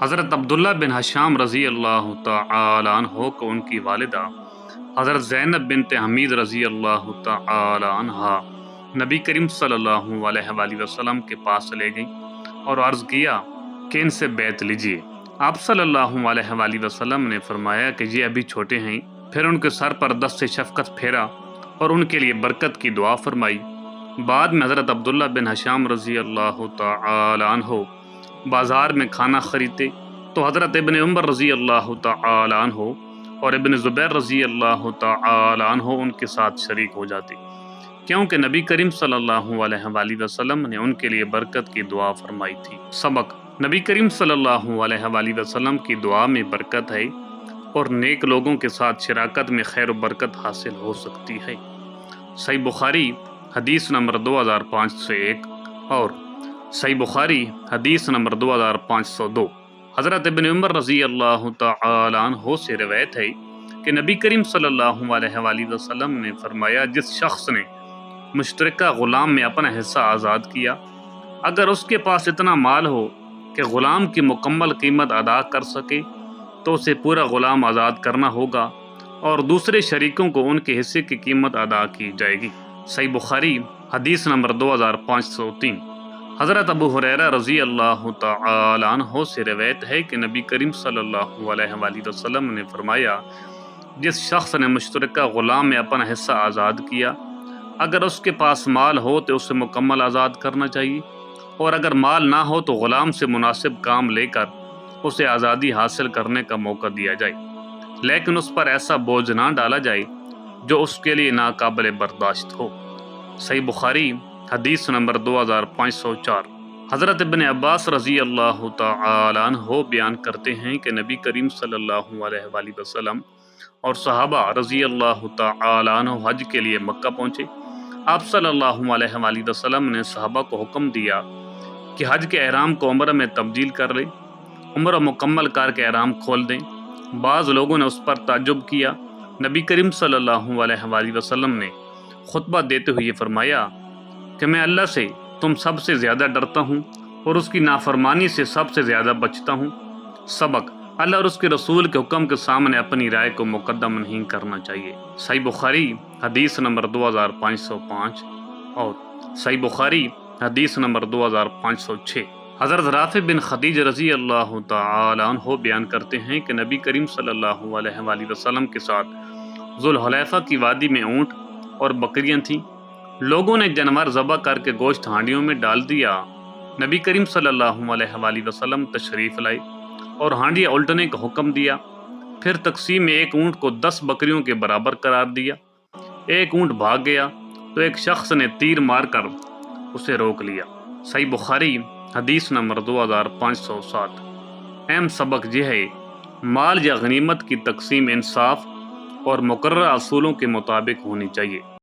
حضرت عبداللہ بن حشام رضی اللہ تعالی عنہ کو ان کی والدہ حضرت زینب بنت حمید رضی اللہ تعالی عنہ نبی کریم صلی اللہ علیہ وآلہ وسلم کے پاس لے گئیں اور عرض کیا کہ ان سے بیعت لیجئے۔ آپ صلی اللہ علیہ وآلہ وسلم نے فرمایا کہ یہ ابھی چھوٹے ہیں۔ پھر ان کے سر پر دست شفقت پھیرا اور ان کے لیے برکت کی دعا فرمائی۔ بعد میں حضرت عبداللہ بن حشام رضی اللہ تعالی عنہ بازار میں کھانا خریدتے تو حضرت ابن عمر رضی اللہ تعالی عنہ اور ابن زبیر رضی اللہ تعالی عنہ ان کے ساتھ شریک ہو جاتے، کیونکہ نبی کریم صلی اللہ علیہ وآلہ وسلم نے ان کے لیے برکت کی دعا فرمائی تھی۔ سبق: نبی کریم صلی اللہ علیہ وآلہ وسلم کی دعا میں برکت ہے اور نیک لوگوں کے ساتھ شراکت میں خیر و برکت حاصل ہو سکتی ہے۔ صحیح بخاری حدیث نمبر 2501 اور صحیح بخاری حدیث نمبر 2502۔ حضرت ابن عمر رضی اللہ تعالی عنہ سے روایت ہے کہ نبی کریم صلی اللہ علیہ وآلہ وسلم نے فرمایا، جس شخص نے مشترکہ غلام میں اپنا حصہ آزاد کیا، اگر اس کے پاس اتنا مال ہو کہ غلام کی مکمل قیمت ادا کر سکے تو اسے پورا غلام آزاد کرنا ہوگا اور دوسرے شریکوں کو ان کے حصے کی قیمت ادا کی جائے گی۔ صحیح بخاری حدیث نمبر 2503۔ حضرت ابو ہریرہ رضی اللہ تعالی عنہ سے روایت ہے کہ نبی کریم صلی اللہ علیہ وآلہ وسلم نے فرمایا، جس شخص نے مشترکہ غلام میں اپنا حصہ آزاد کیا، اگر اس کے پاس مال ہو تو اسے مکمل آزاد کرنا چاہیے، اور اگر مال نہ ہو تو غلام سے مناسب کام لے کر اسے آزادی حاصل کرنے کا موقع دیا جائے، لیکن اس پر ایسا بوجھ نہ ڈالا جائے جو اس کے لیے ناقابل برداشت ہو۔ صحیح بخاری حدیث نمبر 2504۔ حضرت ابن عباس رضی اللہ تعالی عنہ بیان کرتے ہیں کہ نبی کریم صلی اللہ علیہ وآلہ وسلم اور صحابہ رضی اللہ تعالی عنہ حج کے لیے مکہ پہنچے۔ آپ صلی اللہ علیہ وآلہ وسلم نے صحابہ کو حکم دیا کہ حج کے احرام کو عمرہ میں تبدیل کر لیں، عمرہ مکمل کر کے احرام کھول دیں۔ بعض لوگوں نے اس پر تعجب کیا۔ نبی کریم صلی اللہ علیہ وآلہ وسلم نے خطبہ دیتے ہوئے فرمایا کہ میں اللہ سے تم سب سے زیادہ ڈرتا ہوں اور اس کی نافرمانی سے سب سے زیادہ بچتا ہوں۔ سبق: اللہ اور اس کے رسول کے حکم کے سامنے اپنی رائے کو مقدم نہیں کرنا چاہیے۔ صحیح بخاری حدیث نمبر 2505 اور صحیح بخاری حدیث نمبر 2506۔ حضرت رافع بن خدیج رضی اللہ تعالی عنہ بیان کرتے ہیں کہ نبی کریم صلی اللہ علیہ وآلہ وسلم کے ساتھ ذوالحلیفہ کی وادی میں اونٹ اور بکریاں تھیں۔ لوگوں نے جانور ذبح کر کے گوشت ہانڈیوں میں ڈال دیا۔ نبی کریم صلی اللہ علیہ وآلہ وسلم تشریف لائے اور ہانڈیاں الٹنے کا حکم دیا۔ پھر تقسیم میں ایک اونٹ کو 10 بکریوں کے برابر قرار دیا۔ ایک اونٹ بھاگ گیا تو ایک شخص نے تیر مار کر اسے روک لیا۔ صحیح بخاری حدیث نمبر 2507۔ اہم سبق یہ ہے: مال یا غنیمت کی تقسیم انصاف اور مقررہ اصولوں کے مطابق ہونی چاہیے۔